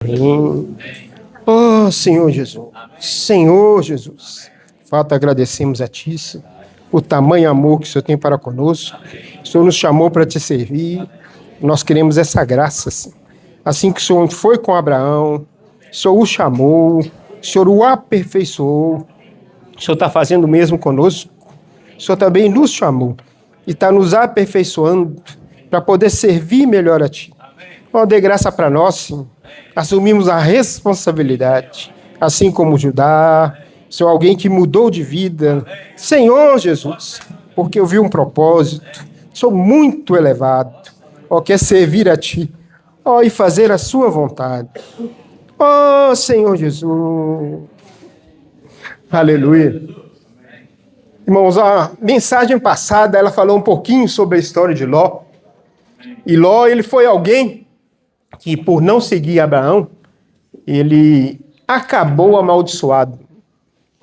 Amém. Oh, Senhor Jesus. Senhor Jesus. De fato, agradecemos a Ti, Senhor, o tamanho amor que o Senhor tem para conosco. O Senhor nos chamou para Te servir. Nós queremos essa graça, Senhor. Assim que o Senhor foi com Abraão, o Senhor o chamou, o Senhor o aperfeiçoou. O Senhor está fazendo o mesmo conosco. O Senhor também nos chamou e está nos aperfeiçoando para poder servir melhor a Ti. Oh, dê graça para nós, Senhor. Assumimos a responsabilidade, assim como Judá, Senhor, alguém que mudou de vida. Senhor Jesus, porque eu vi um propósito, sou muito elevado, ó, quer servir a Ti, ó, e fazer a Sua vontade. Ó, Senhor Jesus. Aleluia. Irmãos, a mensagem passada, ela falou um pouquinho sobre a história de Ló. E Ló, ele foi alguém que, por não seguir Abraão, ele acabou amaldiçoado.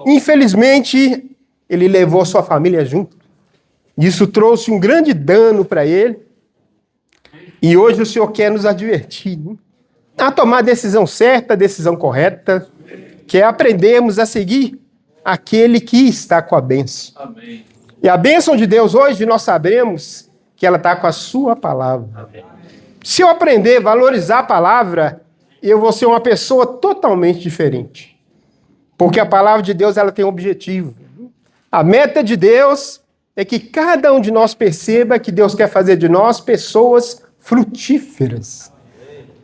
Infelizmente, ele levou sua família junto. Isso trouxe um grande dano para ele. E hoje o Senhor quer nos advertir, né, a tomar a decisão certa, a decisão correta, que é aprendermos a seguir aquele que está com a bênção. Amém. E a bênção de Deus hoje, nós sabemos que ela está com a sua palavra. Amém. Se eu aprender a valorizar a palavra, eu vou ser uma pessoa totalmente diferente. Porque a palavra de Deus, ela tem um objetivo. A meta de Deus é que cada um de nós perceba que Deus quer fazer de nós pessoas frutíferas.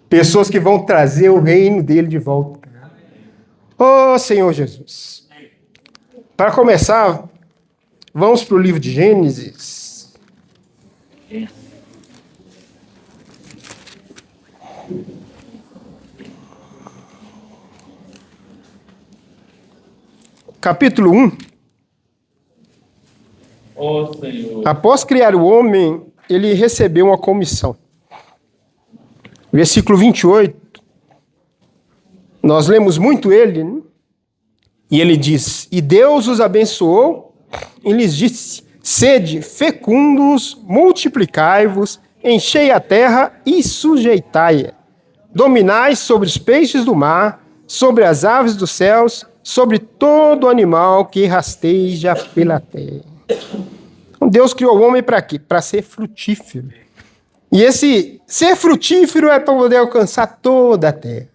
Pessoas que vão trazer o reino dele de volta. Oh, Senhor Jesus. Para começar, vamos para o livro de Gênesis. Capítulo 1. Oh, Senhor. Após criar o homem, ele recebeu uma comissão. Versículo 28. Nós lemos muito ele, né? E ele diz: E Deus os abençoou e lhes disse: Sede fecundos, multiplicai-vos, enchei a terra e sujeitai-a. Dominai sobre os peixes do mar, sobre as aves dos céus, sobre todo animal que rasteja pela terra. Então Deus criou o homem para quê? Para ser frutífero. E esse ser frutífero é para poder alcançar toda a terra.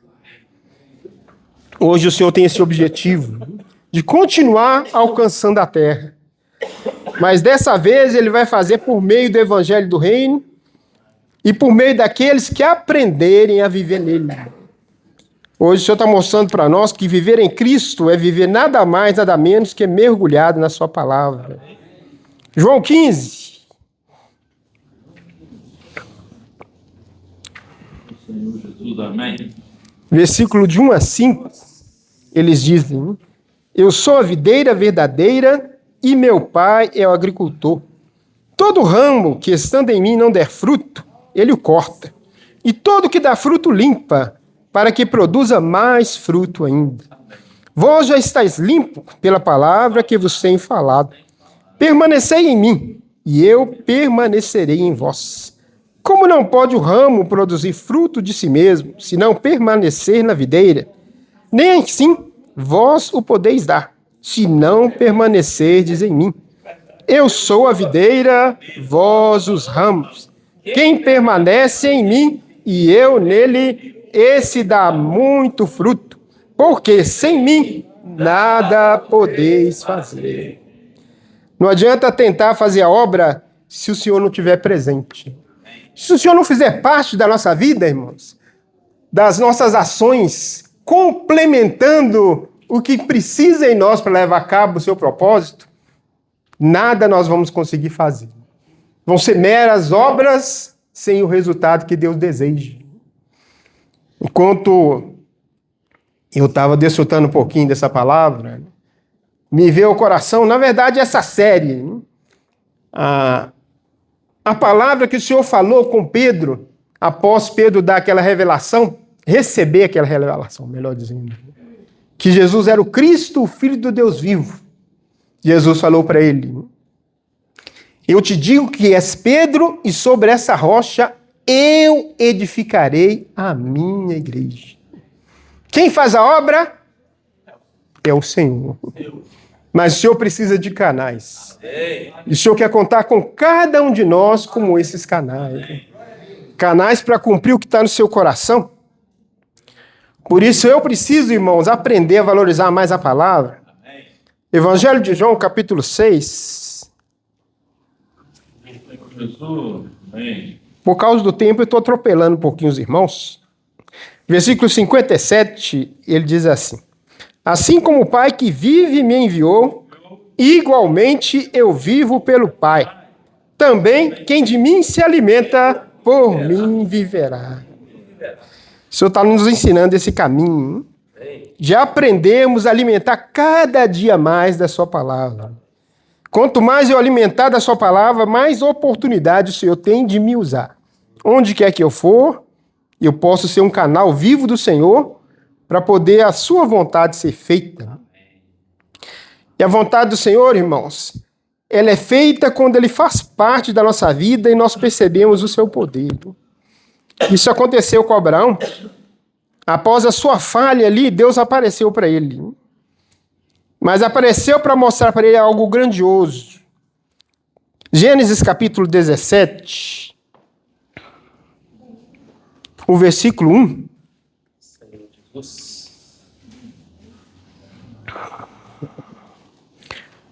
Hoje o Senhor tem esse objetivo de continuar alcançando a terra. Mas dessa vez ele vai fazer por meio do evangelho do reino e por meio daqueles que aprenderem a viver nele. Hoje o Senhor está mostrando para nós que viver em Cristo é viver nada mais, nada menos que mergulhado na sua palavra. João 15. Senhor Jesus, amém. Versículo de 1 a 5, eles dizem: Eu sou a videira verdadeira e meu pai é o agricultor. Todo ramo que estando em mim não der fruto, ele o corta. E todo que dá fruto limpa, para que produza mais fruto ainda. Vós já estáis limpo pela palavra que vos tenho falado. Permanecei em mim, e eu permanecerei em vós. Como não pode o ramo produzir fruto de si mesmo, se não permanecer na videira? Nem assim vós o podeis dar, se não permanecerdes em mim. Eu sou a videira, vós os ramos. Quem permanece em mim e eu nele, esse dá muito fruto, porque sem mim nada podeis fazer. Não adianta tentar fazer a obra se o Senhor não estiver presente. Se o Senhor não fizer parte da nossa vida, irmãos, das nossas ações, complementando o que precisa em nós para levar a cabo o seu propósito, nada nós vamos conseguir fazer. Vão ser meras obras sem o resultado que Deus deseja. Enquanto eu estava desfrutando um pouquinho dessa palavra, me veio ao coração, na verdade, essa série, a palavra que o Senhor falou com Pedro, após Pedro dar aquela revelação, receber aquela revelação, melhor dizendo, que Jesus era o Cristo, o Filho do Deus vivo. Jesus falou para ele: Eu te digo que és Pedro, e sobre essa rocha eu edificarei a minha igreja. Quem faz a obra é o Senhor. Mas o Senhor precisa de canais. E o Senhor quer contar com cada um de nós como esses canais. Canais para cumprir o que está no seu coração. Por isso eu preciso, irmãos, aprender a valorizar mais a palavra. Evangelho de João, capítulo 6. Jesus. Amém. Por causa do tempo, eu estou atropelando um pouquinho os irmãos. Versículo 57, ele diz assim: assim como o Pai que vive me enviou, igualmente eu vivo pelo Pai. Também quem de mim se alimenta, por mim viverá. O Senhor está nos ensinando esse caminho de aprendermos a alimentar cada dia mais da sua palavra. Quanto mais eu alimentar da sua palavra, mais oportunidade o Senhor tem de me usar. Onde quer que eu for, eu posso ser um canal vivo do Senhor para poder a sua vontade ser feita. E a vontade do Senhor, irmãos, ela é feita quando ele faz parte da nossa vida e nós percebemos o seu poder. Isso aconteceu com Abraão. Após a sua falha ali, Deus apareceu para ele. Mas apareceu para mostrar para ele algo grandioso. Gênesis capítulo 17, o versículo 1.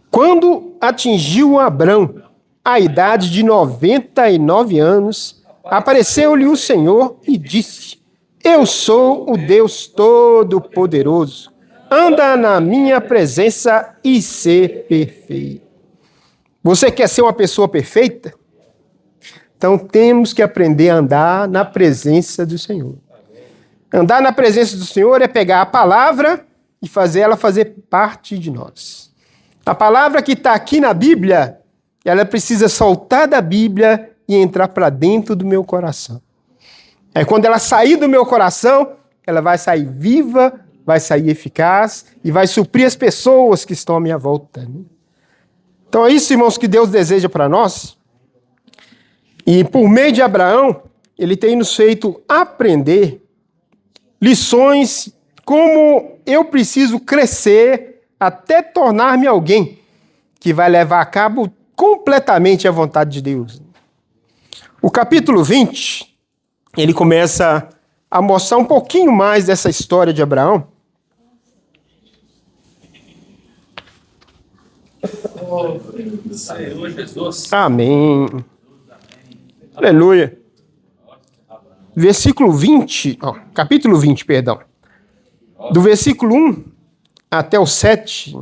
Quando atingiu Abrão a idade de 99 anos, apareceu-lhe o Senhor e disse: eu sou o Deus Todo-Poderoso. Anda na minha presença e ser perfeito. Você quer ser uma pessoa perfeita? Então temos que aprender a andar na presença do Senhor. Andar na presença do Senhor é pegar a palavra e fazer ela fazer parte de nós. A palavra que está aqui na Bíblia, ela precisa soltar da Bíblia e entrar para dentro do meu coração. Quando ela sair do meu coração, ela vai sair viva, vai sair eficaz e vai suprir as pessoas que estão à minha volta. Então é isso, irmãos, que Deus deseja para nós. E por meio de Abraão, ele tem nos feito aprender lições como eu preciso crescer até tornar-me alguém que vai levar a cabo completamente a vontade de Deus. O capítulo 20... ele começa a mostrar um pouquinho mais dessa história de Abraão. Senhor Jesus. Amém. Aleluia. Versículo 20, capítulo 20, perdão. Do versículo 1 até o 7.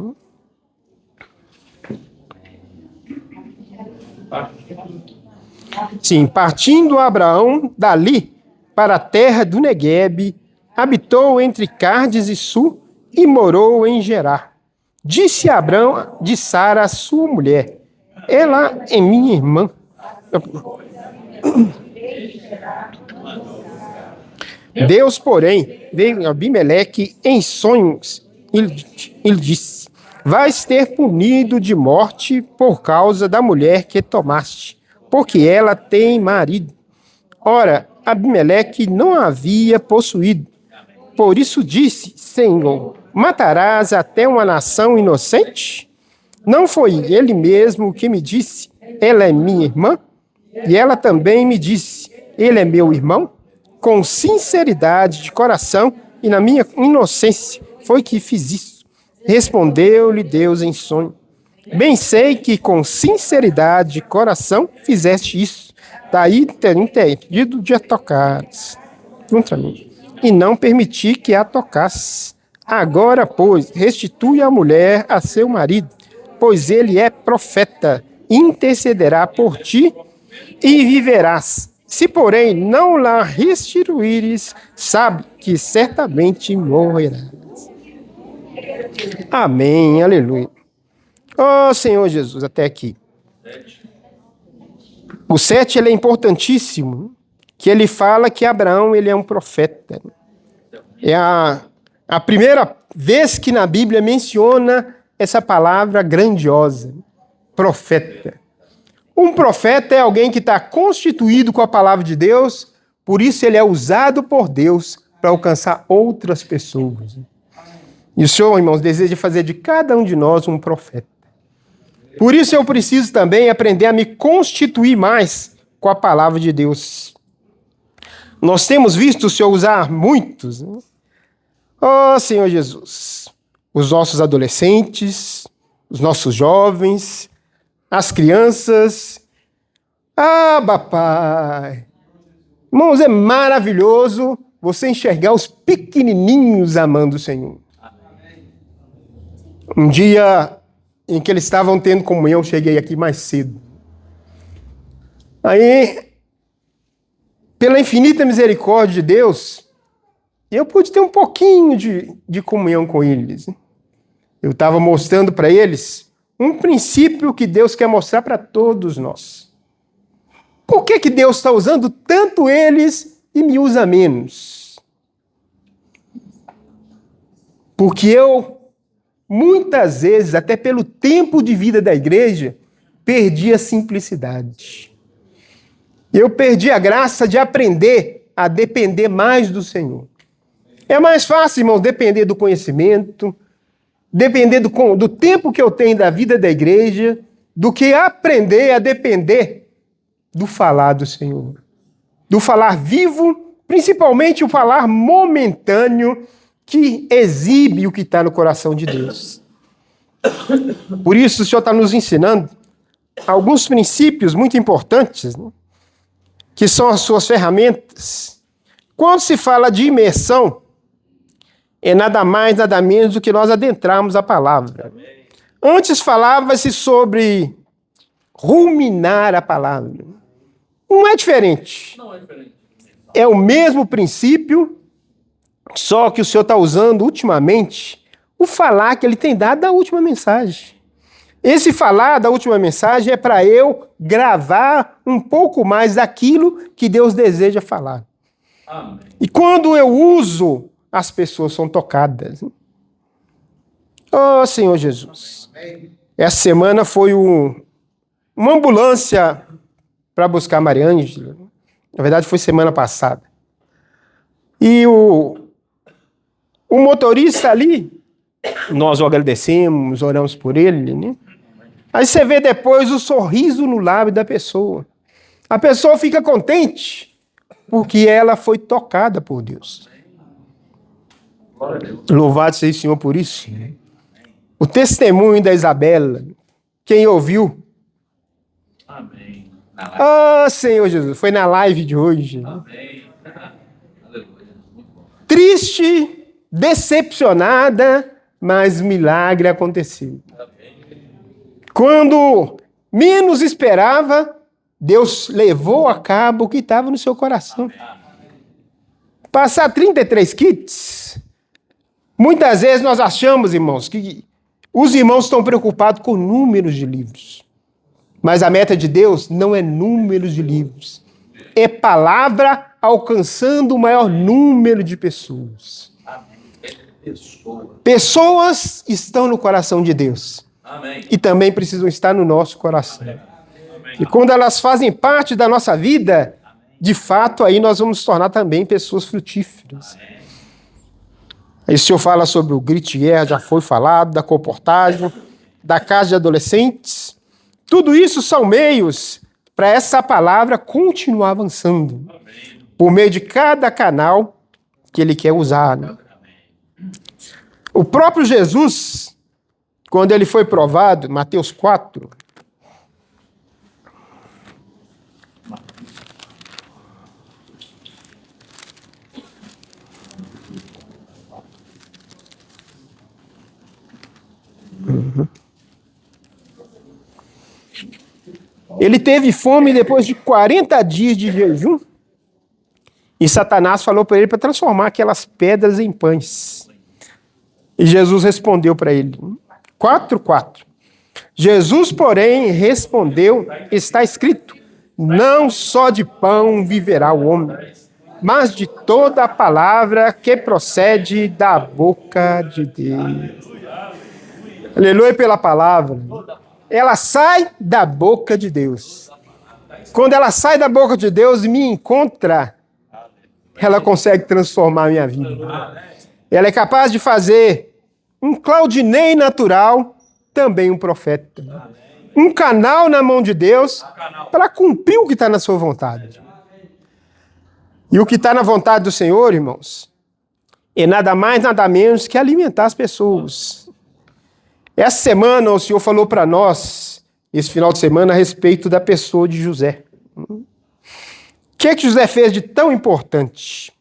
Sim, partindo Abraão dali para a terra do Neguebe, habitou entre Cardes e Sul e morou em Gerar. Disse Abraão de Sara, sua mulher: ela é minha irmã. Deus, porém, veio a Abimeleque em sonhos e lhe disse: vais ter punido de morte por causa da mulher que tomaste, porque ela tem marido. Ora, Abimeleque não a havia possuído. Por isso disse: Senhor, matarás até uma nação inocente? Não foi ele mesmo que me disse: ela é minha irmã? E ela também me disse: ele é meu irmão? Com sinceridade de coração e na minha inocência foi que fiz isso. Respondeu-lhe Deus em sonho: bem sei que com sinceridade de coração fizeste isso, daí ter impedido de a tocares contra mim, e não permiti que a tocasse. Agora, pois, restitui a mulher a seu marido, pois ele é profeta, intercederá por ti e viverás. Se, porém, não la restituíres, sabe que certamente morrerás. Amém, aleluia. Oh, Senhor Jesus, até aqui. O 7 ele é importantíssimo, que ele fala que Abraão ele é um profeta. É a primeira vez que na Bíblia menciona essa palavra grandiosa, profeta. Um profeta é alguém que está constituído com a palavra de Deus, por isso ele é usado por Deus para alcançar outras pessoas. E o Senhor, irmãos, deseja fazer de cada um de nós um profeta. Por isso eu preciso também aprender a me constituir mais com a palavra de Deus. Nós temos visto o Senhor usar muitos, né? Oh, Senhor Jesus, os nossos adolescentes, os nossos jovens, as crianças. Ah, papai! Irmãos, é maravilhoso você enxergar os pequenininhos amando o Senhor. Um dia em que eles estavam tendo comunhão, eu cheguei aqui mais cedo. Aí, pela infinita misericórdia de Deus, eu pude ter um pouquinho de comunhão com eles. Eu estava mostrando para eles um princípio que Deus quer mostrar para todos nós. Por que Deus está usando tanto eles e me usa menos? Porque eu, muitas vezes, até pelo tempo de vida da igreja, perdi a simplicidade. Eu perdi a graça de aprender a depender mais do Senhor. É mais fácil, irmãos, depender do conhecimento, depender do tempo que eu tenho da vida da igreja, do que aprender a depender do falar do Senhor. Do falar vivo, principalmente o falar momentâneo, que exibe o que está no coração de Deus. Por isso, o Senhor está nos ensinando alguns princípios muito importantes, né, que são as suas ferramentas. Quando se fala de imersão, é nada mais, nada menos do que nós adentrarmos a palavra. Antes falava-se sobre ruminar a palavra. Não é diferente. É o mesmo princípio, só que o Senhor está usando ultimamente o falar que ele tem dado da última mensagem. Esse falar da última mensagem é para eu gravar um pouco mais daquilo que Deus deseja falar. Amém. E quando eu uso, as pessoas são tocadas. Oh, Senhor Jesus. Essa semana foi uma ambulância para buscar a Maria Ângela. Na verdade, foi semana passada. E o motorista ali, nós o agradecemos, oramos por ele, né? Aí você vê depois o sorriso no lábio da pessoa. A pessoa fica contente porque ela foi tocada por Deus. Louvado seja o Senhor por isso. O testemunho da Isabela, quem ouviu? Amém. Ah, Senhor Jesus, foi na live de hoje. Amém. Triste, decepcionada, mas milagre aconteceu. Quando menos esperava, Deus levou a cabo o que estava no seu coração. Passar 33 kits, muitas vezes nós achamos, irmãos, que os irmãos estão preocupados com números de livros. Mas a meta de Deus não é números de livros. É palavra alcançando o maior número de pessoas. Pessoas estão no coração de Deus. Amém. E também precisam estar no nosso coração. Amém. E quando elas fazem parte da nossa vida, de fato, aí nós vamos nos tornar também pessoas frutíferas. Aí o Senhor fala sobre o grito de guerra, já foi falado, da comportagem, da casa de adolescentes. Tudo isso são meios para essa palavra continuar avançando. Por meio de cada canal que Ele quer usar. Né? O próprio Jesus, quando Ele foi provado, Mateus 4, Ele teve fome depois de 40 dias de jejum. E Satanás falou para ele para transformar aquelas pedras em pães. E Jesus respondeu para ele. 4:4. Jesus, porém, respondeu, está escrito, não só de pão viverá o homem, mas de toda a palavra que procede da boca de Deus. Aleluia pela palavra. Ela sai da boca de Deus. Quando ela sai da boca de Deus e me encontra, ela consegue transformar a minha vida. Ela é capaz de fazer um Claudinei natural, também um profeta. Um canal na mão de Deus para cumprir o que está na sua vontade. E o que está na vontade do Senhor, irmãos, é nada mais, nada menos que alimentar as pessoas. Essa semana o Senhor falou para nós, esse final de semana, a respeito da pessoa de José. O que José fez de tão importante?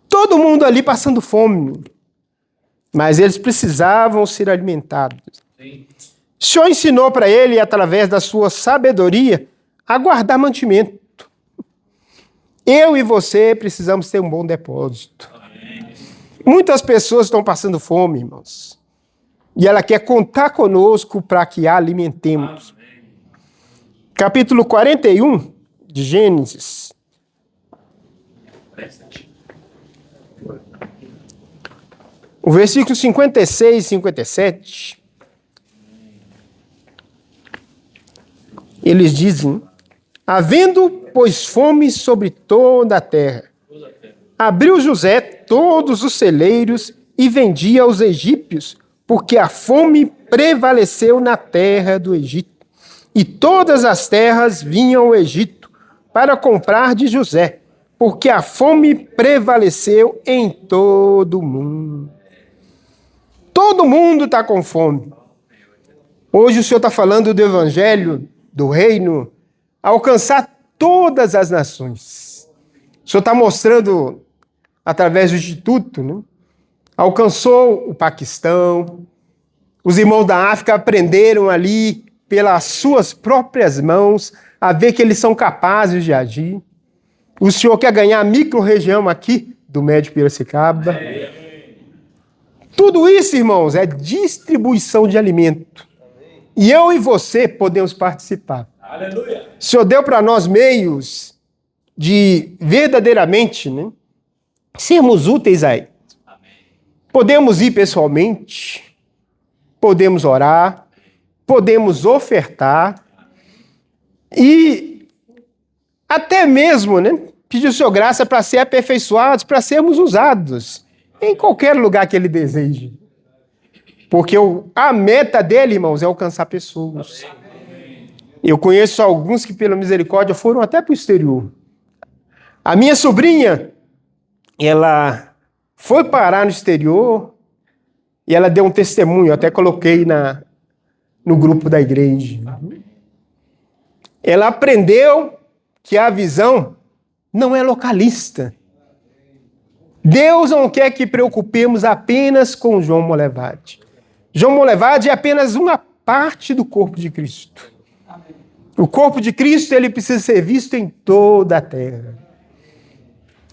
Todo mundo ali passando fome, mas eles precisavam ser alimentados. O Senhor ensinou para ele, através da sua sabedoria, a guardar mantimento. Eu e você precisamos ter um bom depósito. Muitas pessoas estão passando fome, irmãos. E ela quer contar conosco para que a alimentemos. Capítulo 41 de Gênesis. O versículo 56 e 57. Eles dizem: havendo, pois, fome sobre toda a terra, abriu José todos os celeiros e vendia aos egípcios, porque a fome prevaleceu na terra do Egito. E todas as terras vinham ao Egito para comprar de José, porque a fome prevaleceu em todo o mundo. Todo mundo está com fome. Hoje o Senhor está falando do evangelho, do reino, alcançar todas as nações. O Senhor está mostrando, através do Instituto, né? Alcançou o Paquistão, os irmãos da África aprenderam ali, pelas suas próprias mãos, a ver que eles são capazes de agir. O Senhor quer ganhar a micro-região aqui do Médio Piracicaba. Tudo isso, irmãos, é distribuição de alimento. E eu e você podemos participar. Aleluia. O Senhor deu para nós meios de verdadeiramente, né, sermos úteis a Ele. Podemos ir pessoalmente, podemos orar, podemos ofertar e até mesmo, né, pedir o Senhor graça para ser aperfeiçoados, para sermos usados em qualquer lugar que Ele deseje. Porque a meta dele, irmãos, é alcançar pessoas. Eu conheço alguns que, pela misericórdia, foram até para o exterior. A minha sobrinha, ela foi parar no exterior e ela deu um testemunho, eu até coloquei no grupo da igreja. Ela aprendeu que a visão não é localista. Deus não quer que preocupemos apenas com João Molevade. João Molevade é apenas uma parte do corpo de Cristo. O corpo de Cristo, ele precisa ser visto em toda a terra.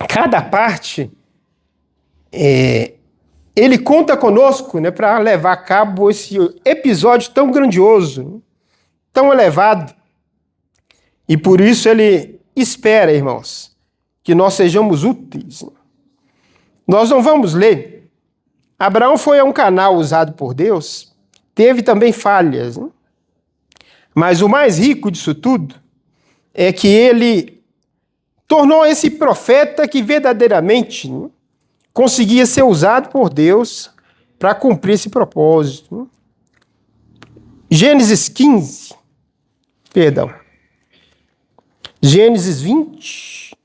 Cada parte, ele conta conosco, né, para levar a cabo esse episódio tão grandioso, tão elevado. E por isso ele espera, irmãos, que nós sejamos úteis. Nós não vamos ler. Abraão foi um canal usado por Deus, teve também falhas, né? Mas o mais rico disso tudo é que ele tornou esse profeta que verdadeiramente, né, conseguia ser usado por Deus para cumprir esse propósito. Né? Gênesis 15, perdão. Gênesis 20.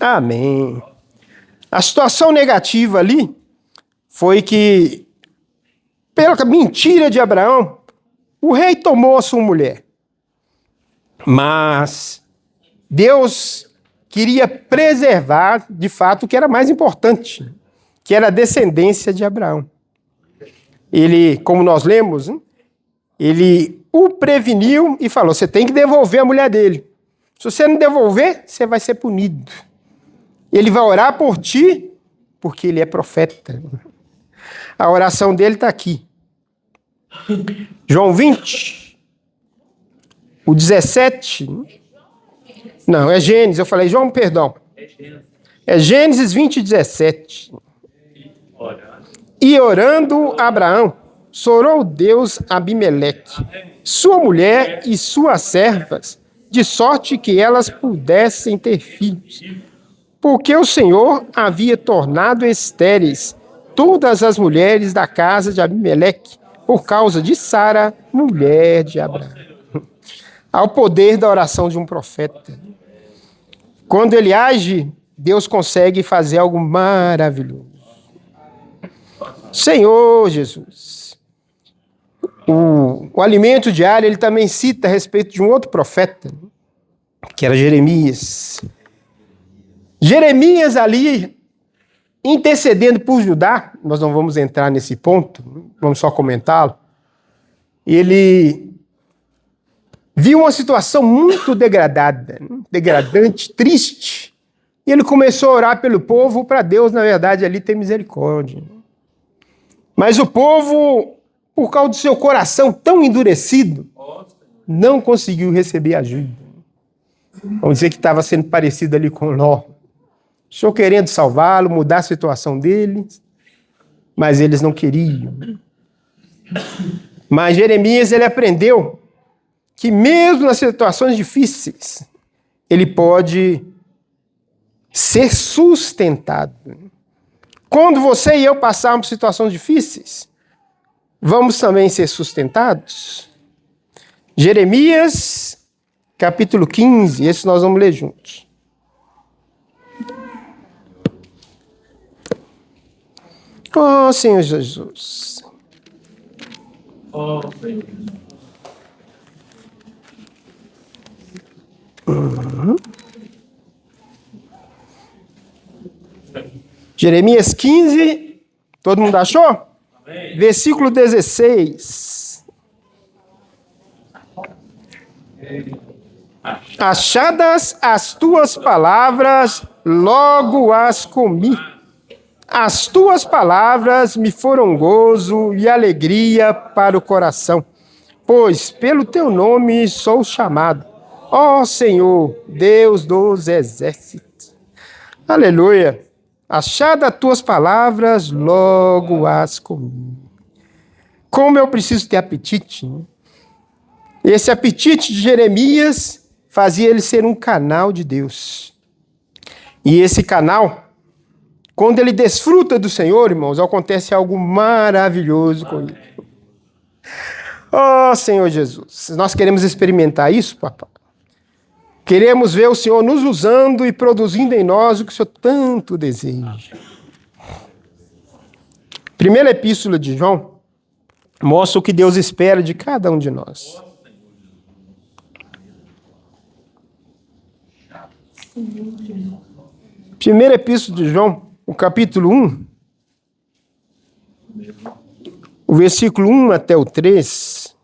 Amém. A situação negativa ali foi que, pela mentira de Abraão, o rei tomou a sua mulher. Mas Deus queria preservar, de fato, o que era mais importante, que era a descendência de Abraão. Ele, como nós lemos, né, ele o preveniu e falou: você tem que devolver a mulher dele. Se você não devolver, você vai ser punido. Ele vai orar por ti, porque ele é profeta. A oração dele está aqui. João 20, o 17. Não, é Gênesis. Eu falei João, perdão. É Gênesis 20, 17. E orando Abraão, sorou Deus a Abimeleque, sua mulher e suas servas, de sorte que elas pudessem ter filhos. Porque o Senhor havia tornado estéreis todas as mulheres da casa de Abimeleque, por causa de Sara, mulher de Abraão. Ao poder da oração de um profeta. Quando ele age, Deus consegue fazer algo maravilhoso. Senhor Jesus. O alimento diário, ele também cita a respeito de um outro profeta, que era Jeremias. Jeremias ali, intercedendo por Judá, nós não vamos entrar nesse ponto, vamos só comentá-lo. Ele viu uma situação muito degradada, degradante, triste, e ele começou a orar pelo povo, para Deus, na verdade, ali ter misericórdia. Mas o povo, por causa do seu coração tão endurecido, não conseguiu receber ajuda. Vamos dizer que estava sendo parecido ali com Ló. O Senhor querendo salvá-lo, mudar a situação deles, mas eles não queriam. Mas Jeremias, ele aprendeu que mesmo nas situações difíceis, ele pode ser sustentado. Quando você e eu passarmos por situações difíceis, vamos também ser sustentados? Jeremias, capítulo 15, esse nós vamos ler juntos. Oh, Senhor Jesus. Oh, Senhor. Jeremias 15, todo mundo achou? Amém. Versículo 16. Achadas as tuas palavras, logo as comi. As tuas palavras me foram gozo e alegria para o coração, pois pelo teu nome sou chamado, ó Senhor, Deus dos exércitos. Aleluia. Achadas as tuas palavras, logo as comi. Como eu preciso ter apetite, né? Esse apetite de Jeremias fazia ele ser um canal de Deus. E esse canal, quando ele desfruta do Senhor, irmãos, acontece algo maravilhoso com ele. Oh, Senhor Jesus, nós queremos experimentar isso, papai. Queremos ver o Senhor nos usando e produzindo em nós o que o Senhor tanto deseja. Primeira epístola de João mostra o que Deus espera de cada um de nós. Primeira epístola de João, o capítulo 1, o versículo 1 até o 3.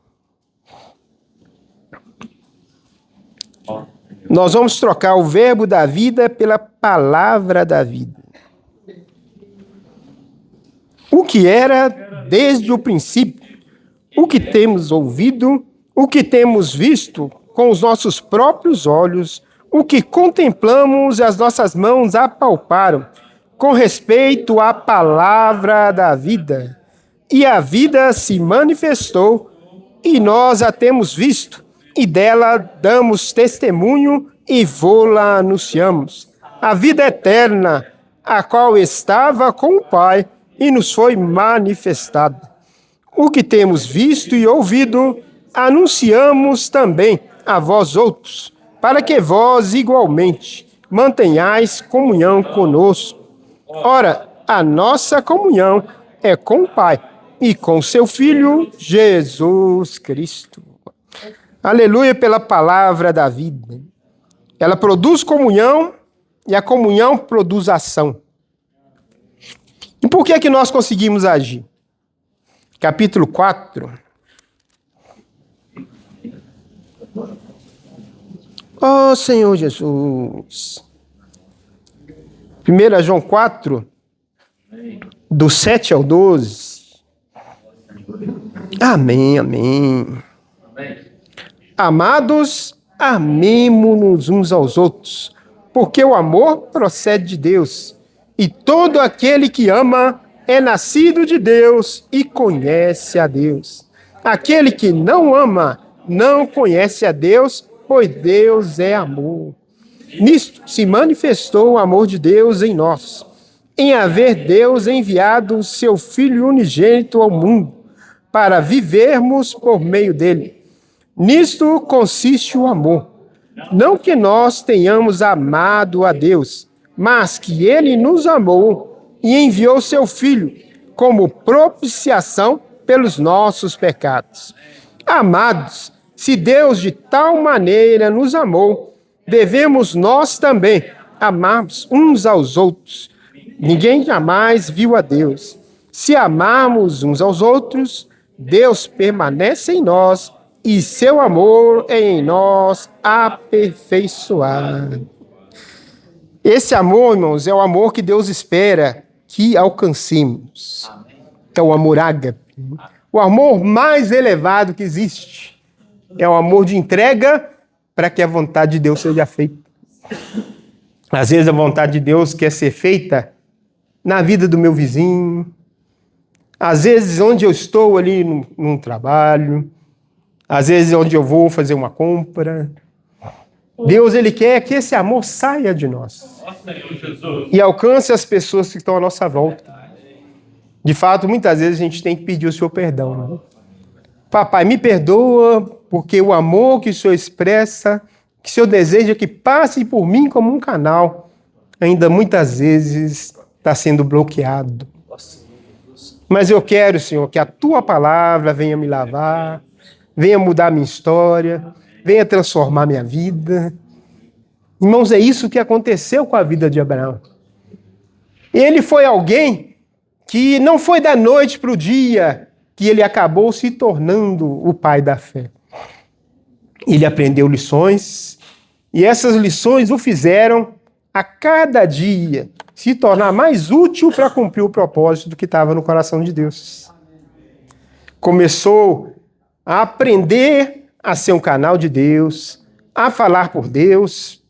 Nós vamos trocar o verbo da vida pela palavra da vida. O que era desde o princípio, o que temos ouvido, o que temos visto com os nossos próprios olhos, o que contemplamos e as nossas mãos apalparam, com respeito à palavra da vida. E a vida se manifestou, e nós a temos visto, e dela damos testemunho e vô-la anunciamos. A vida eterna, a qual estava com o Pai e nos foi manifestada. O que temos visto e ouvido, anunciamos também a vós outros, para que vós igualmente mantenhais comunhão conosco. Ora, a nossa comunhão é com o Pai e com seu Filho, Jesus Cristo. Aleluia pela palavra da vida. Ela produz comunhão e a comunhão produz ação. E por que é que nós conseguimos agir? Capítulo 4. Oh, Senhor Jesus. 1 João 4, do 7 ao 12. Amém, amém. Amados, amemo-nos uns aos outros, porque o amor procede de Deus, e todo aquele que ama é nascido de Deus e conhece a Deus. Aquele que não ama não conhece a Deus, pois Deus é amor. Nisto se manifestou o amor de Deus em nós, em haver Deus enviado o seu Filho unigênito ao mundo, para vivermos por meio dele. Nisto consiste o amor. Não que nós tenhamos amado a Deus, mas que ele nos amou e enviou seu Filho como propiciação pelos nossos pecados. Amados, se Deus de tal maneira nos amou, devemos nós também amarmos uns aos outros. Ninguém jamais viu a Deus. Se amarmos uns aos outros, Deus permanece em nós e seu amor é em nós aperfeiçoado. Esse amor, irmãos, é o amor que Deus espera que alcancemos. É o amor ágape. O amor mais elevado que existe. É o amor de entrega para que a vontade de Deus seja feita. Às vezes a vontade de Deus quer ser feita na vida do meu vizinho. Às vezes onde eu estou ali num trabalho. Às vezes onde eu vou fazer uma compra. Deus, ele quer que esse amor saia de nós e alcance as pessoas que estão à nossa volta. De fato, muitas vezes a gente tem que pedir o Senhor perdão. Né? Papai, me perdoa, porque o amor que o Senhor expressa, que o Senhor deseja que passe por mim como um canal, ainda muitas vezes está sendo bloqueado. Mas eu quero, Senhor, que a Tua palavra venha me lavar, venha mudar minha história, venha transformar minha vida. Irmãos, é isso que aconteceu com a vida de Abraão. Ele foi alguém que não foi da noite para o dia que ele acabou se tornando o pai da fé. Ele aprendeu lições, e essas lições o fizeram a cada dia se tornar mais útil para cumprir o propósito que estava no coração de Deus. Começou a aprender a ser um canal de Deus, a falar por Deus,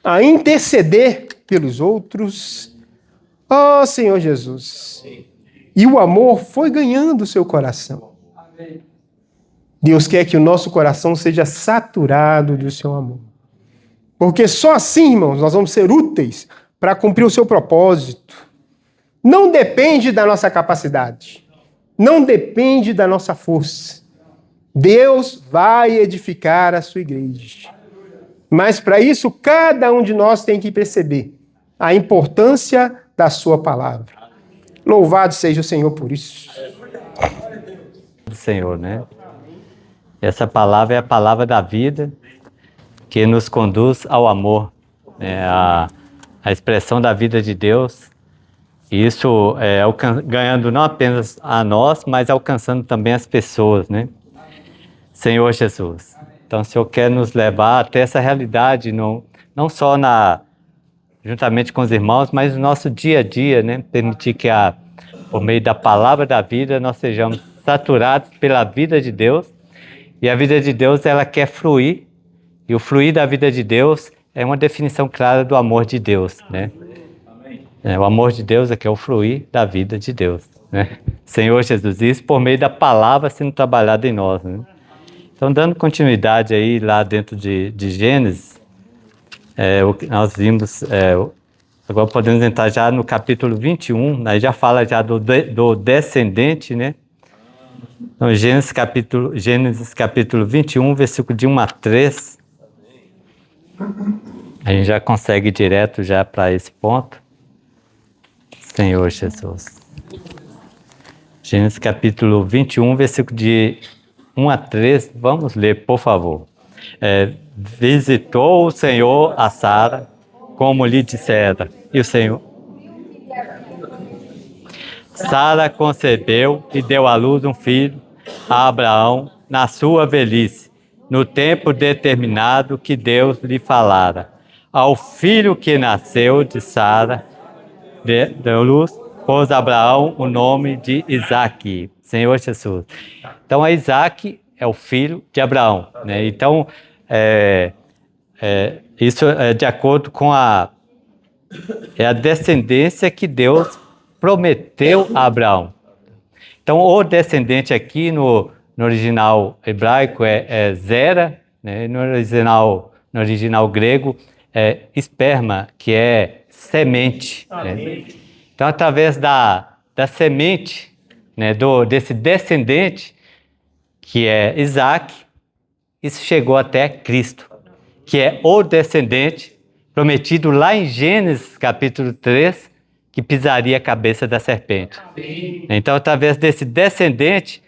a interceder pelos outros. Oh, Senhor Jesus! E o amor foi ganhando o seu coração. Deus quer que o nosso coração seja saturado do seu amor. Porque só assim, irmãos, nós vamos ser úteis para cumprir o seu propósito. Não depende da nossa capacidade. Não depende da nossa força. Deus vai edificar a sua igreja. Mas para isso, cada um de nós tem que perceber a importância da sua palavra. Louvado seja o Senhor por isso. Senhor, né? Essa palavra é a palavra da vida que nos conduz ao amor, né? A expressão da vida de Deus. E isso é ganhando não apenas a nós, mas alcançando também as pessoas, né? Senhor Jesus. Então, o Senhor quer nos levar até essa realidade, não só juntamente com os irmãos, mas no nosso dia a dia, né? Permitir que por meio da palavra da vida, nós sejamos saturados pela vida de Deus. E a vida de Deus, ela quer fluir. E o fluir da vida de Deus é uma definição clara do amor de Deus, né? O amor de Deus é que é o fluir da vida de Deus, né? Senhor Jesus, isso por meio da palavra sendo trabalhada em nós, né? Então, dando continuidade aí lá dentro de Gênesis, o que nós vimos, agora podemos entrar já no capítulo 21, aí já fala já do descendente, né? Então, Gênesis capítulo 21, versículo de 1 a 3. A gente já consegue ir direto já para esse ponto. Senhor Jesus. Gênesis capítulo 21, versículo de 1 a 3. Vamos ler, por favor. Visitou o Senhor a Sara, como lhe dissera. E o Senhor... Sara concebeu e deu à luz um filho a Abraão na sua velhice, no tempo determinado que Deus lhe falara. Ao filho que nasceu de Sara, deu luz, pôs Abraão o nome de Isaque. Senhor Jesus. Então, Isaque é o filho de Abraão, né? Então, isso é de acordo com a descendência que Deus prometeu a Abraão. Então, o descendente aqui no original hebraico é Zera, né? No original grego é esperma, que é semente. Né? Então, através da semente, né, desse descendente, que é Isaac, isso chegou até Cristo, que é o descendente prometido lá em Gênesis capítulo 3, que pisaria a cabeça da serpente. Então, através desse descendente,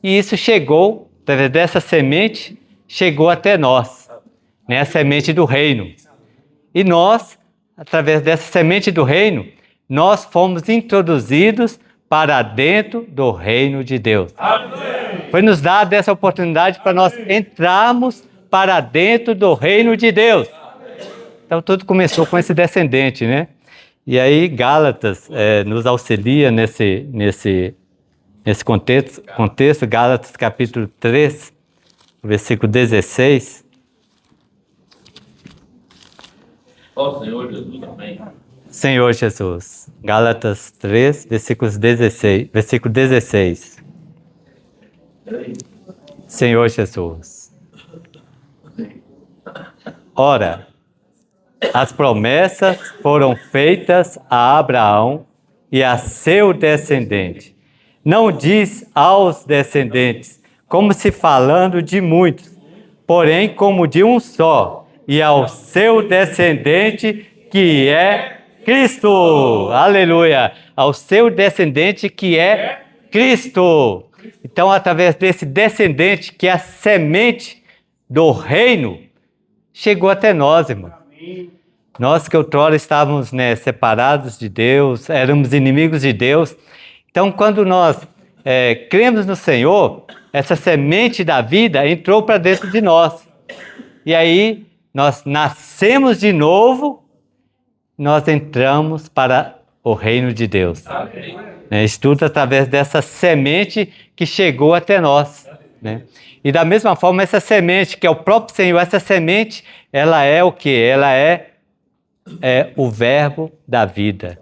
e isso chegou, através dessa semente, chegou até nós, né, a semente do reino. E nós, através dessa semente do reino, nós fomos introduzidos para dentro do reino de Deus. Foi nos dada essa oportunidade para nós entrarmos para dentro do reino de Deus. Então tudo começou com esse descendente, né? E aí Gálatas nos auxilia nesse contexto, Gálatas capítulo 3, versículo 16. Ó Senhor Jesus, amém. Senhor Jesus. Gálatas 3, versículo 16. Senhor Jesus. Ora, as promessas foram feitas a Abraão e a seu descendente. Não diz aos descendentes, como se falando de muitos, porém como de um só, e ao seu descendente, que é Cristo. Aleluia! Ao seu descendente, que é Cristo. Então, através desse descendente, que é a semente do reino, chegou até nós, irmão. Nós que outrora estávamos, né, separados de Deus, éramos inimigos de Deus. Então, quando nós cremos no Senhor, essa semente da vida entrou para dentro de nós. E aí, nós nascemos de novo, nós entramos para o reino de Deus. Isso tudo através dessa semente que chegou até nós. Né? E da mesma forma, essa semente, que é o próprio Senhor, essa semente, ela é o quê? Ela é o verbo da vida.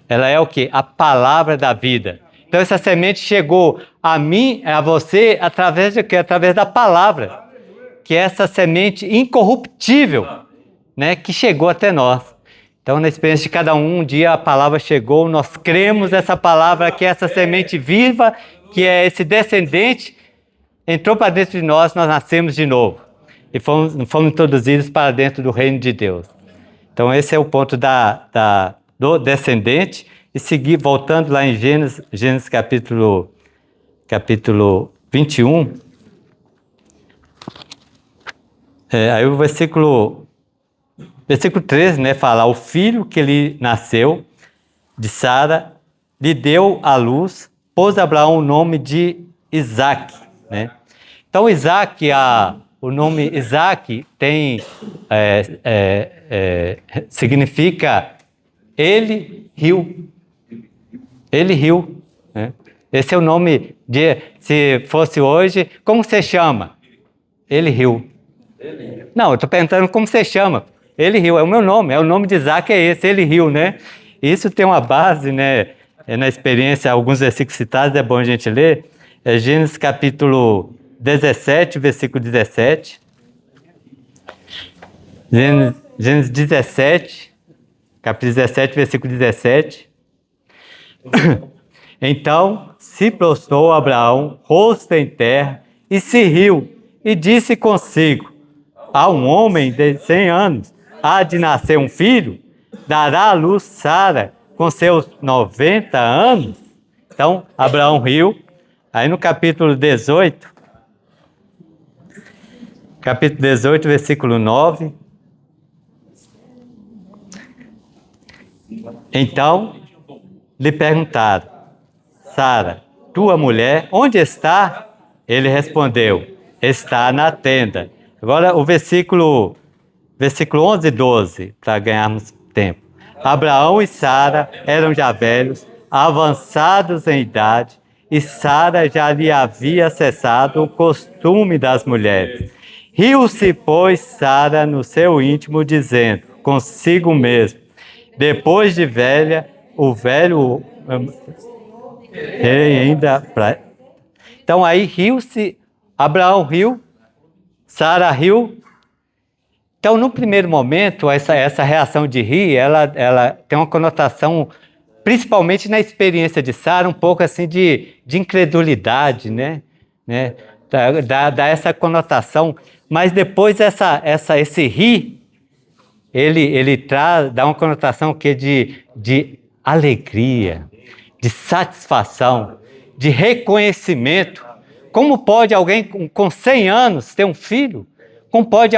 Ela é o quê? A palavra da vida. Então essa semente chegou a mim, a você, através de quê? Através da palavra. Que é essa semente incorruptível, né? Que chegou até nós. Então na experiência de cada um dia a palavra chegou, nós cremos essa palavra, que é essa semente viva, que é esse descendente, entrou para dentro de nós, nós nascemos de novo. E fomos introduzidos para dentro do reino de Deus. Então esse é o ponto do descendente. E seguir, voltando lá em Gênesis capítulo 21. Aí o versículo 13, né, fala: o filho que lhe nasceu de Sara lhe deu à luz, pôs Abraão o nome de Isaac. Né? Então Isaac, o nome Isaac significa ele riu. Ele riu. Né? Esse é o nome se fosse hoje, como você chama? Ele riu. Não, eu estou perguntando como você chama. Ele riu, é o meu nome, o nome de Isaac é esse, ele riu, né? Isso tem uma base, né? Na experiência, alguns versículos citados, é bom a gente ler. Gênesis capítulo 17, versículo 17. Gênesis 17, capítulo 17, versículo 17. Então se prostrou Abraão, rosto em terra, e se riu, e disse consigo: a um homem de 100 anos há de nascer um filho? Dará à luz Sara com seus 90 anos? Então Abraão riu. Aí no capítulo 18, versículo 9. Então lhe perguntaram: Sara, tua mulher, onde está? Ele respondeu: está na tenda. Agora o versículo 11 e 12, para ganharmos tempo. Abraão e Sara eram já velhos, avançados em idade, e Sara já lhe havia cessado o costume das mulheres. Riu-se, pois, Sara no seu íntimo, dizendo consigo mesmo: depois de velha, o velho ainda... Então aí riu-se, Abraão riu, Sara riu. Então, no primeiro momento, essa reação de rir, ela tem uma conotação, principalmente na experiência de Sara, um pouco assim de incredulidade, né? Dá essa conotação, mas depois esse rir, ele dá uma conotação que de alegria, de satisfação, de reconhecimento. Como pode alguém com 100 anos ter um filho? Como pode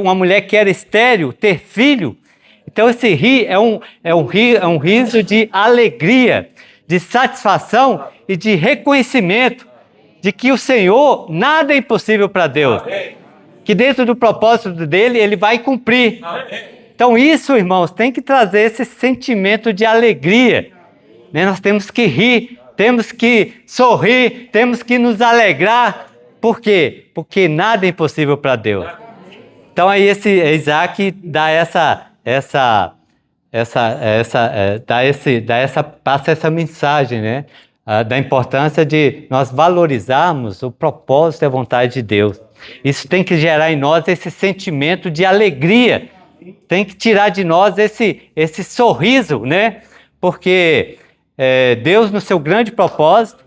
uma mulher que era estéril ter filho? Então esse rir é um riso de alegria, de satisfação e de reconhecimento de que o Senhor, nada é impossível para Deus. Que dentro do propósito dele, ele vai cumprir. Então isso, irmãos, tem que trazer esse sentimento de alegria. Né? Nós temos que rir, temos que sorrir, temos que nos alegrar. Por quê? Porque nada é impossível para Deus. Então aí esse Isaac passa essa mensagem, né? Da importância de nós valorizarmos o propósito e a vontade de Deus. Isso tem que gerar em nós esse sentimento de alegria, tem que tirar de nós esse sorriso, né? Porque Deus, no seu grande propósito,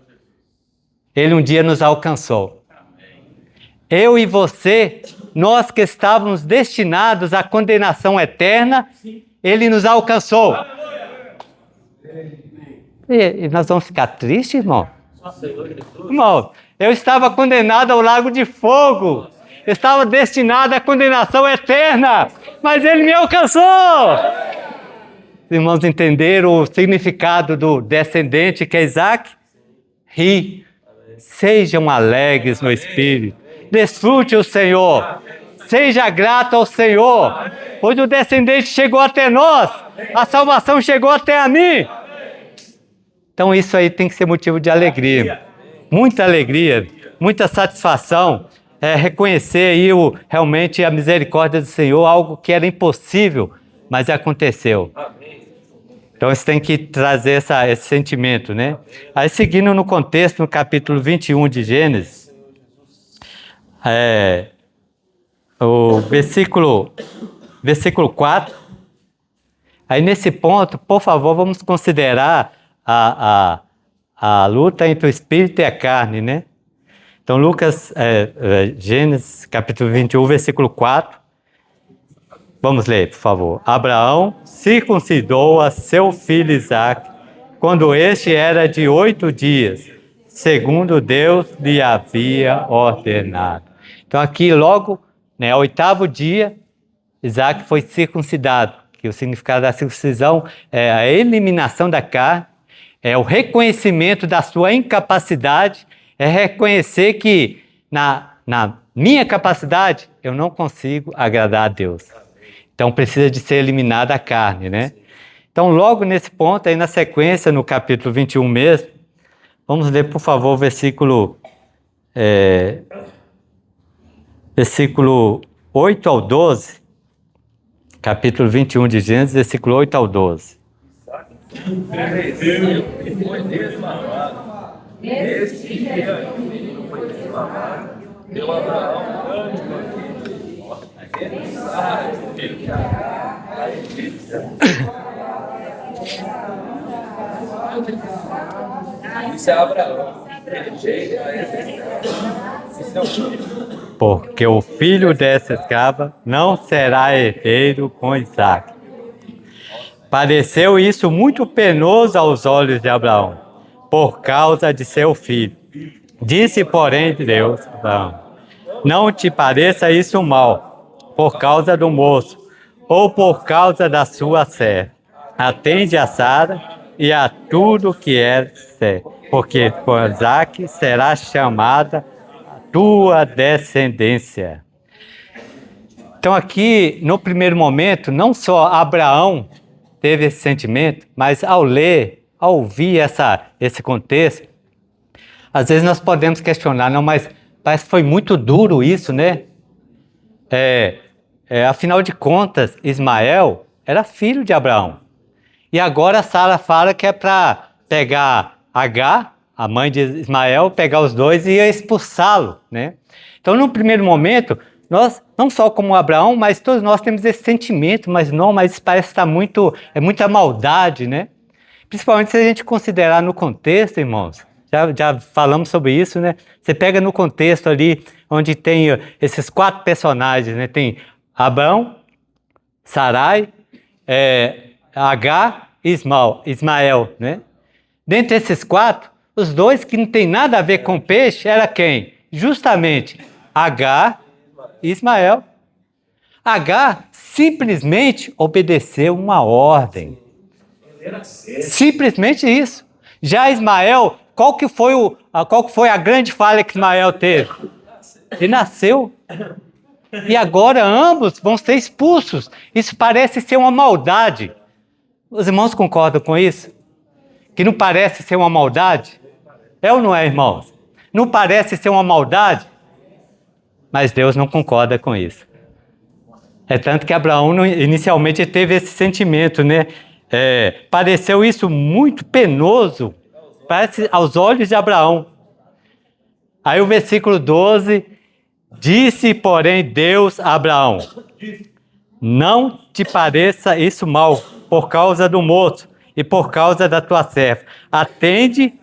Ele um dia nos alcançou. Eu e você, nós que estávamos destinados à condenação eterna, Ele nos alcançou. E nós vamos ficar tristes, irmão? Irmão, eu estava condenado ao lago de fogo. Eu estava destinado à condenação eterna. Mas Ele me alcançou. Os irmãos entenderam o significado do descendente que é Isaac? Ri. Sejam alegres no Espírito. Desfrute o Senhor. Seja grato ao Senhor. Pois o descendente chegou até nós. A salvação chegou até a mim. Então isso aí tem que ser motivo de alegria, muita alegria, muita satisfação, reconhecer aí realmente a misericórdia do Senhor, algo que era impossível, mas aconteceu. Então isso tem que trazer esse sentimento, né? Aí seguindo no contexto, no capítulo 21 de Gênesis, o versículo 4, aí nesse ponto, por favor, vamos considerar a luta entre o espírito e a carne, né? Então, Gênesis, capítulo 21, versículo 4. Vamos ler, por favor. Abraão circuncidou a seu filho Isaque, quando este era de 8 dias, segundo Deus lhe havia ordenado. Então, aqui logo, né, ao 8º dia, Isaque foi circuncidado, que o significado da circuncisão é a eliminação da carne, é o reconhecimento da sua incapacidade, é reconhecer que na minha capacidade eu não consigo agradar a Deus. Então precisa de ser eliminada a carne, né? Então logo nesse ponto, aí na sequência, no capítulo 21 mesmo, vamos ler por favor o versículo 8 ao 12, capítulo 21 de Gênesis, versículo 8 ao 12. Cresceu e foi desmamado. Nesse dia foi desmamado. Deu Abraão grande banquete. Sara, filho de Agar, a egípcia. Disse a Abraão: rejeita esse seu filho. Porque o filho dessa escrava não será herdeiro com Isaque. Pareceu isso muito penoso aos olhos de Abraão, por causa de seu filho. Disse, porém, Deus, Abraão: não te pareça isso mal, por causa do moço, ou por causa da sua serva. Atende a Sara e a tudo que é certo, porque por Isaque será chamada a tua descendência. Então aqui, no primeiro momento, não só Abraão teve esse sentimento, mas ao ler, ao ouvir esse contexto, às vezes nós podemos questionar, não, mas parece que foi muito duro isso, né? Afinal de contas, Ismael era filho de Abraão. E agora Sara fala que é para pegar Agar, a mãe de Ismael, pegar os dois e expulsá-lo, né? Então, no primeiro momento, nós, não só como Abraão, mas todos nós temos esse sentimento, mas isso parece estar muita maldade, né? Principalmente se a gente considerar no contexto, irmãos. Já falamos sobre isso, né? Você pega no contexto ali, onde tem esses 4 personagens, né? Tem Abraão, Sarai, Agar e Ismael, né? Dentre esses 4, os 2 que não tem nada a ver com peixe, era quem? Justamente Agar e Ismael. Agar simplesmente obedeceu uma ordem. Simplesmente isso. Já Ismael, qual que foi a grande falha que Ismael teve? Ele nasceu. E agora ambos vão ser expulsos. Isso parece ser uma maldade. Os irmãos concordam com isso? Que não parece ser uma maldade? É ou não é, irmãos? Não parece ser uma maldade? Mas Deus não concorda com isso. É tanto que Abraão inicialmente teve esse sentimento, né? Pareceu isso muito penoso, parece aos olhos de Abraão. Aí o versículo 12, disse, porém, Deus a Abraão, não te pareça isso mal, por causa do moço e por causa da tua serva. Atende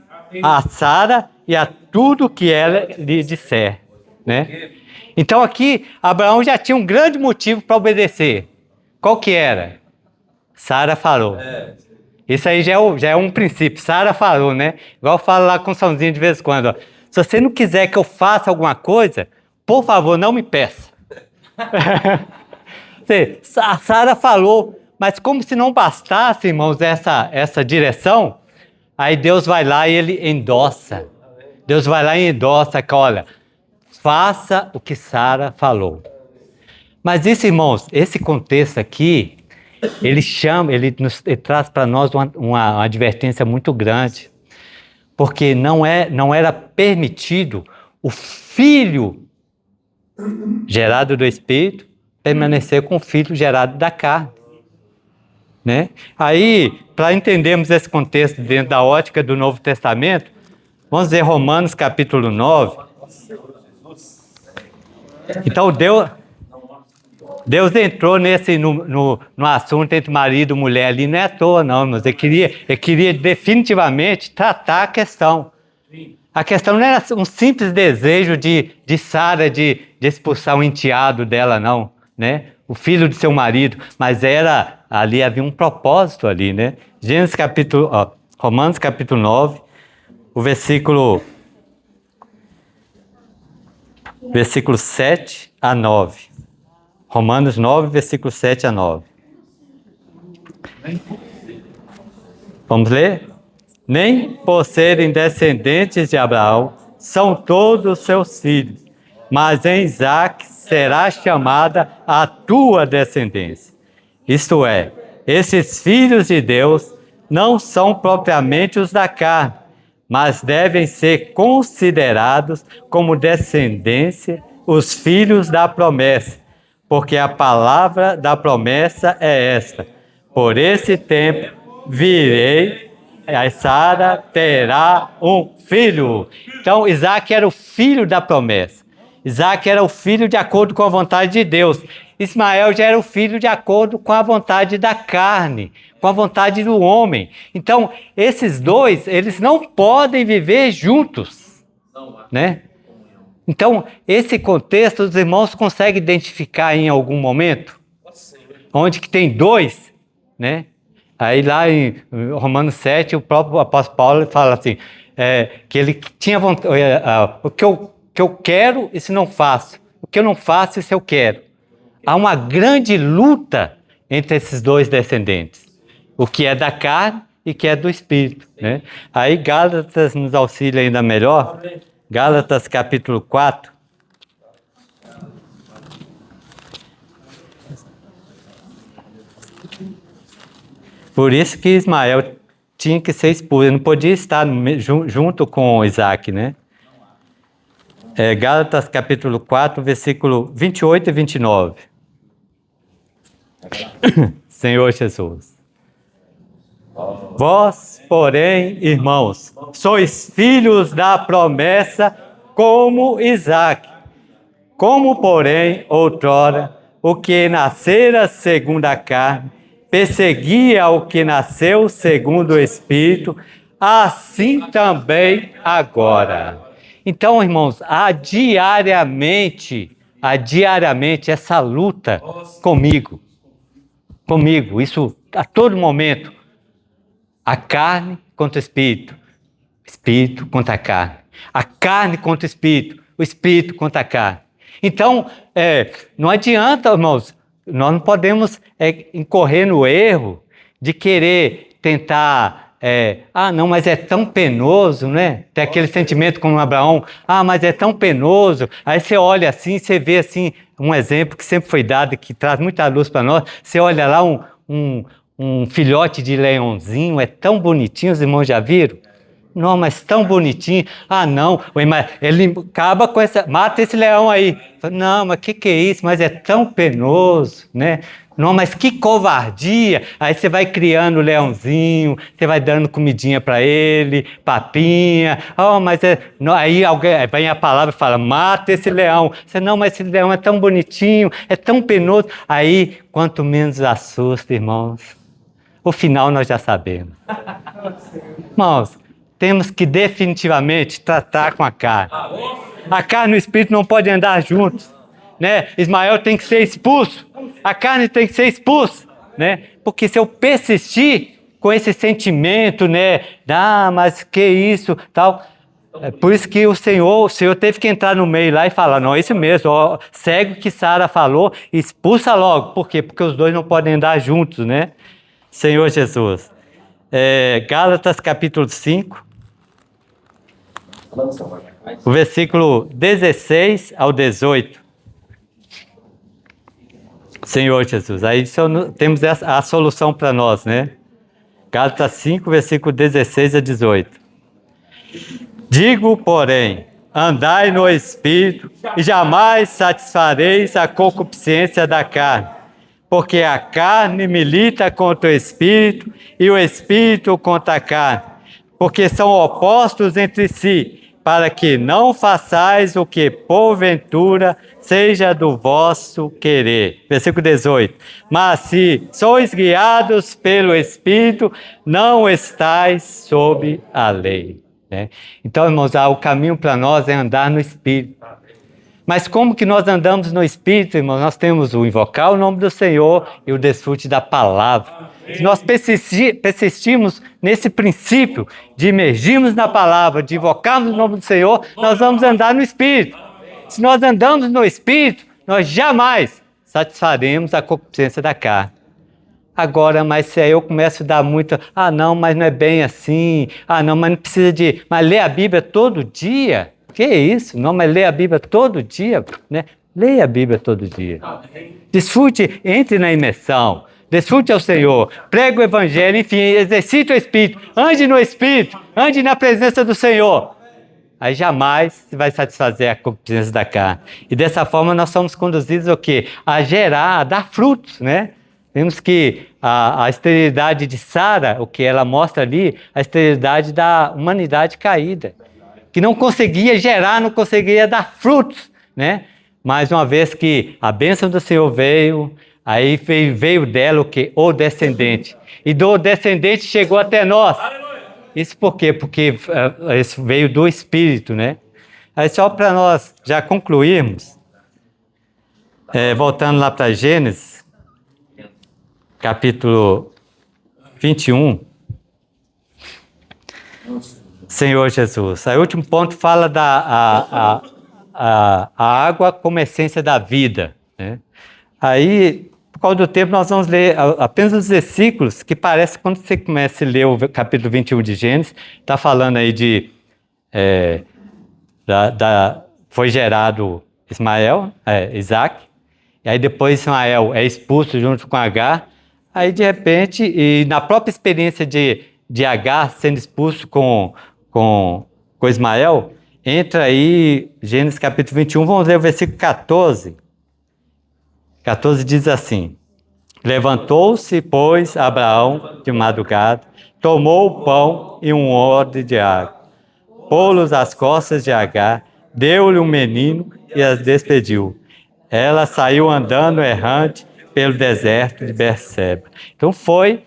a Sara e a tudo que ela lhe disser, né? Então aqui, Abraão já tinha um grande motivo para obedecer. Qual que era? Sara falou. Isso aí já é um princípio. Sara falou, né? Igual eu falo lá com o Sãozinho de vez em quando. Ó. Se você não quiser que eu faça alguma coisa, por favor, não me peça. A Sara falou, mas como se não bastasse, irmãos, essa direção, aí Deus vai lá e ele endossa. Deus vai lá e endossa, que olha, faça o que Sara falou. Mas isso, irmãos, esse contexto aqui, ele traz para nós uma advertência muito grande, porque não era permitido o filho gerado do Espírito permanecer com o filho gerado da carne, né? Aí, para entendermos esse contexto dentro da ótica do Novo Testamento, vamos ver Romanos capítulo 9. Então Deus entrou no assunto entre marido e mulher ali, não é à toa não, mas ele queria definitivamente tratar a questão. A questão não era um simples desejo de Sara de expulsar o enteado dela, não, né? O filho de seu marido, mas ali havia um propósito ali, né? Romanos capítulo 9, o versículo 7 a 9. Romanos 9, versículo 7 a 9. Vamos ler? Nem por serem descendentes de Abraão são todos os seus filhos, mas em Isaque será chamada a tua descendência. Isto é, esses filhos de Deus não são propriamente os da carne, mas devem ser considerados como descendência os filhos da promessa, porque a palavra da promessa é esta: por esse tempo virei, a Sara terá um filho. Então Isaac era o filho da promessa. Isaac era o filho de acordo com a vontade de Deus. Ismael já era o filho de acordo com a vontade da carne, com a vontade do homem. Então, esses dois, eles não podem viver juntos, né? Então, esse contexto, os irmãos conseguem identificar em algum momento? Onde que tem dois, né? Aí lá em Romanos 7, o próprio apóstolo Paulo fala assim, que ele tinha vontade, o que eu quero, isso não faço. O que eu não faço, isso eu quero. Há uma grande luta entre esses dois descendentes. O que é da carne e o que é do espírito, né? Aí Gálatas nos auxilia ainda melhor. Gálatas capítulo 4. Por isso que Ismael tinha que ser expulso, ele não podia estar junto com Isaac, né? Gálatas capítulo 4, versículo 28 e 29. Senhor Jesus. Vós, porém, irmãos, sois filhos da promessa como Isaque. Como, porém, outrora, o que nascera segundo a carne, perseguia o que nasceu segundo o Espírito, assim também agora. Então, irmãos, há diariamente essa luta comigo, isso a todo momento. A carne contra o espírito contra a carne contra o espírito contra a carne. Então, não adianta, irmãos, nós não podemos incorrer no erro de querer tentar, não, mas é tão penoso, né? Tem aquele sentimento como Abraão, mas é tão penoso. Aí você olha assim, você vê assim, um exemplo que sempre foi dado, que traz muita luz para nós, você olha lá um filhote de leãozinho, é tão bonitinho, os irmãos já viram? Não, mas tão bonitinho. Não, ele acaba com mata esse leão aí. Não, mas que é isso? Mas é tão penoso, né? Não, mas que covardia. Aí você vai criando o leãozinho, você vai dando comidinha para ele, papinha. Aí alguém vem a palavra e fala, mata esse leão. Você, não, mas esse leão é tão bonitinho, é tão penoso. Aí, quanto menos assusta, irmãos, o final nós já sabemos. Irmãos, temos que definitivamente tratar com a carne. A carne e o espírito não podem andar juntos, né? Ismael tem que ser expulso, a carne tem que ser expulsa, né? Porque se eu persistir com esse sentimento, né? Mas que isso, tal. É por isso que o Senhor teve que entrar no meio lá e falar, não, é isso mesmo, segue o que Sara falou, expulsa logo. Por quê? Porque os dois não podem andar juntos, né? Senhor Jesus. Gálatas capítulo 5, o versículo 16 ao 18. Senhor Jesus, aí temos a solução para nós, né? Gálatas 5, versículo 16 a 18. Digo, porém, andai no Espírito e jamais satisfareis a concupiscência da carne, porque a carne milita contra o Espírito e o Espírito contra a carne, porque são opostos entre si, para que não façais o que porventura seja do vosso querer. Versículo 18. Mas se sois guiados pelo Espírito, não estais sob a lei. Né? Então, irmãos, o caminho para nós é andar no Espírito. Mas como que nós andamos no Espírito, irmãos? Nós temos o invocar o nome do Senhor e o desfrute da palavra. Se nós persistirmos nesse princípio de emergirmos na palavra, de invocarmos o nome do Senhor, nós vamos andar no Espírito. Se nós andamos no Espírito, nós jamais satisfaremos a concupiscência da carne. Agora, mas se aí eu começo a dar muito, não, mas não é bem assim, não, mas não precisa mas ler a Bíblia todo dia. Que isso? Não, mas lê a Bíblia todo dia, né? Leia a Bíblia todo dia. Desfrute, entre na imersão. Desfrute ao Senhor. Pregue o Evangelho, enfim, exercite o Espírito. Ande no Espírito. Ande na presença do Senhor. Aí jamais se vai satisfazer a concupiscência da carne. E dessa forma nós somos conduzidos ao quê? A gerar, a dar frutos, né? Vemos que a esterilidade de Sara, o que ela mostra ali, a esterilidade da humanidade caída. Que não conseguia gerar, não conseguia dar frutos, né? Mas uma vez que a bênção do Senhor veio, aí veio dela o quê? O descendente. E do descendente chegou até nós. Isso por quê? Porque isso veio do Espírito, né? Aí só para nós já concluirmos, voltando lá para Gênesis, capítulo 21, Senhor Jesus. Aí o último ponto fala da a água como essência da vida, né? Aí, por causa do tempo, nós vamos ler apenas os versículos que parece, quando você começa a ler o capítulo 21 de Gênesis, está falando aí de foi gerado Ismael, Isaac, e aí depois Ismael é expulso junto com Agar. Aí, de repente, e na própria experiência de Agar sendo expulso com Ismael, entra aí Gênesis capítulo 21, vamos ler o versículo 14. 14 diz assim: Levantou-se, pois, Abraão de madrugada, tomou o pão e um odre de água, pô-los às costas de Agar, deu-lhe um menino e as despediu. Ela saiu andando errante pelo deserto de Berseba. Então foi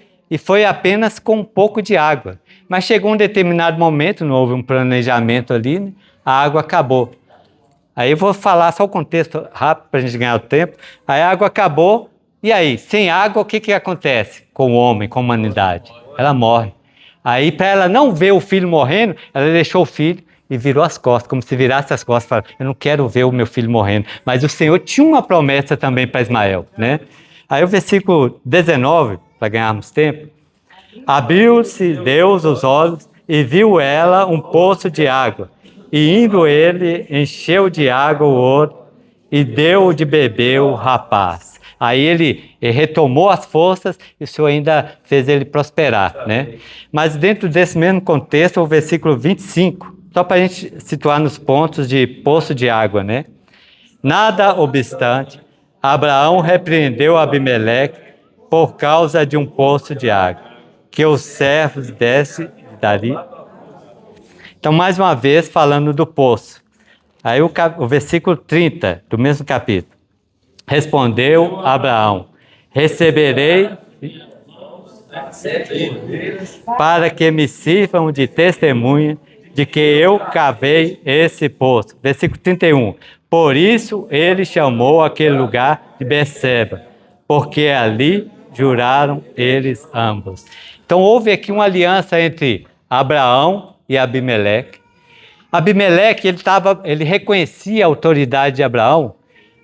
apenas com um pouco de água. Mas chegou um determinado momento, não houve um planejamento ali, né? A água acabou. Aí eu vou falar só o contexto rápido para a gente ganhar o tempo. Aí a água acabou, e aí, sem água, o que acontece com o homem, com a humanidade? Ela morre. Aí, para ela não ver o filho morrendo, ela deixou o filho e virou as costas, como se virasse as costas, falando, eu não quero ver o meu filho morrendo. Mas o Senhor tinha uma promessa também para Ismael, né? Aí o versículo 19, para ganharmos tempo, abriu-se Deus os olhos e viu ela um poço de água, e indo ele, encheu de água o outro e deu de beber o rapaz. Aí ele retomou as forças e o Senhor ainda fez ele prosperar, né? Mas dentro desse mesmo contexto, o versículo 25, só para a gente situar nos pontos de poço de água, né? Nada obstante, Abraão repreendeu Abimeleque por causa de um poço de água, que os servos descem dali. Então, mais uma vez, falando do poço. Aí o versículo 30 do mesmo capítulo. Respondeu Abraão, receberei para que me sirvam de testemunha de que eu cavei esse poço. Versículo 31. Por isso ele chamou aquele lugar de Berseba, porque ali juraram eles ambos. Então houve aqui uma aliança entre Abraão e Abimeleque. Abimeleque, ele reconhecia a autoridade de Abraão.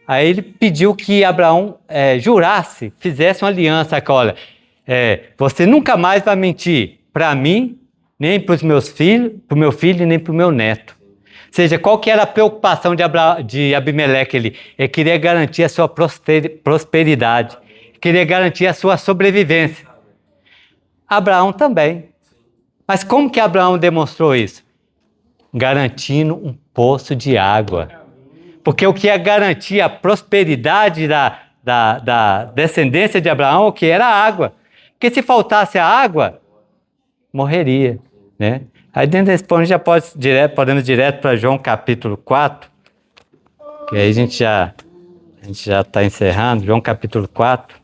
Aí ele pediu que Abraão jurasse, fizesse uma aliança. Olha, você nunca mais vai mentir para mim, nem para os meus filhos, para o meu filho, nem para o meu neto. Ou seja, qual que era a preocupação de Abimeleque? Ele queria garantir a sua prosperidade, queria garantir a sua sobrevivência. Abraão também. Mas como que Abraão demonstrou isso? Garantindo um poço de água. Porque o que ia garantir a prosperidade da descendência de Abraão, o que era a água. Porque se faltasse a água, morreria, né? Aí dentro desse ponto a gente já podemos ir direto para João capítulo 4, que aí a gente já está encerrando, João capítulo 4,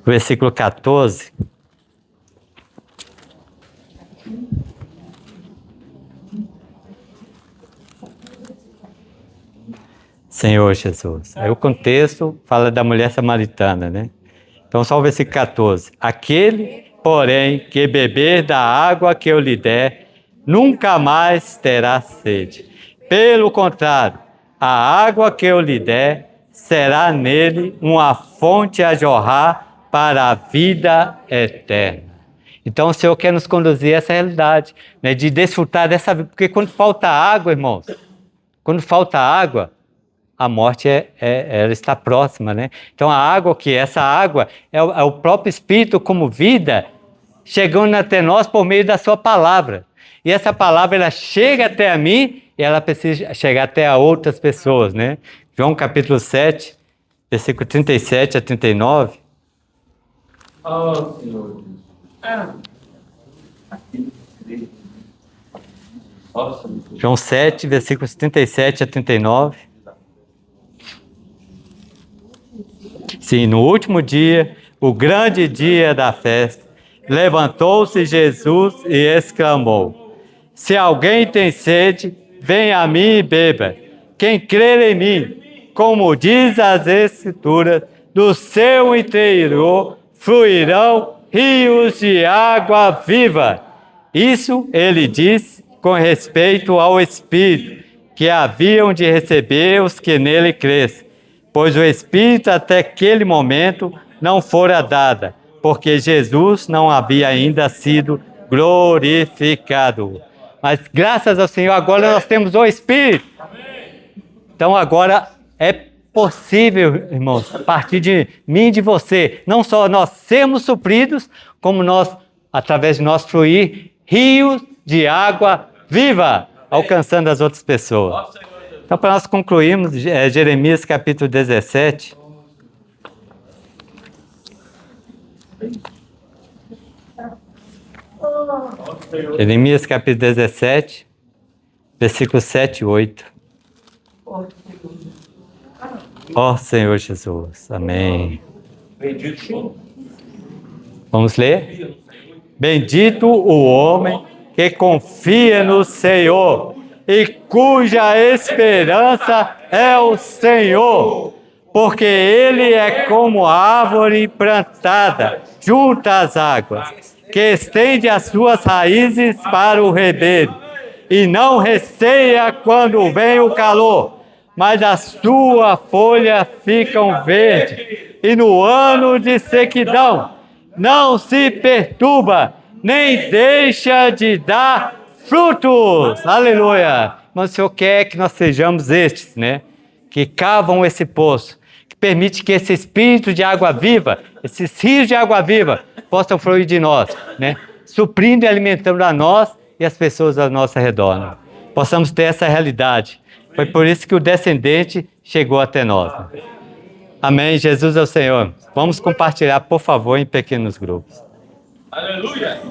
versículo 14. Senhor Jesus. Aí o contexto fala da mulher samaritana, né? Então só o versículo 14. Aquele, porém, que beber da água que eu lhe der, nunca mais terá sede. Pelo contrário, a água que eu lhe der será nele uma fonte a jorrar para a vida eterna. Então o Senhor quer nos conduzir a essa realidade, né? De desfrutar dessa vida. Porque quando falta água, irmãos, quando falta água, a morte ela está próxima, né? Então a água, essa água é o próprio Espírito como vida, chegando até nós por meio da sua palavra. E essa palavra, ela chega até a mim e ela precisa chegar até a outras pessoas, né? João capítulo 7, versículo 37 a 39. Senhor. João 7, versículos 37 a 39. Sim, no último dia, o grande dia da festa, levantou-se Jesus e exclamou: se alguém tem sede, venha a mim e beba. Quem crer em mim, como diz as Escrituras, do seu interior fluirão rios de água viva. Isso ele disse com respeito ao Espírito, que haviam de receber os que nele crescem. Pois o Espírito até aquele momento não fora dada, porque Jesus não havia ainda sido glorificado. Mas graças ao Senhor, agora nós temos o Espírito. Então agora é possível, irmãos, a partir de mim e de você, não só nós sermos supridos, como nós, através de nós, fluir rios de água viva, alcançando as outras pessoas. Então, para nós concluirmos, Jeremias capítulo 17. Jeremias capítulo 17, versículos 7 e 8. Ó Senhor Jesus, amém. Bendito. Vamos ler? Bendito o homem que confia no Senhor e cuja esperança é o Senhor, porque ele é como árvore plantada junto às águas, que estende as suas raízes para o ribeiro, e não receia quando vem o calor, mas a sua folha ficam verde, e no ano de sequidão não se perturba, nem deixa de dar frutos. Aleluia! Mas o Senhor quer que nós sejamos estes, né? Que cavam esse poço, que permite que esse espírito de água viva, esses rios de água viva, possam fluir de nós, né? Suprindo e alimentando a nós e as pessoas ao nosso redor. Né? Possamos ter essa realidade. Foi por isso que o descendente chegou até nós. Né? Amém. Jesus é o Senhor. Vamos compartilhar, por favor, em pequenos grupos. Aleluia.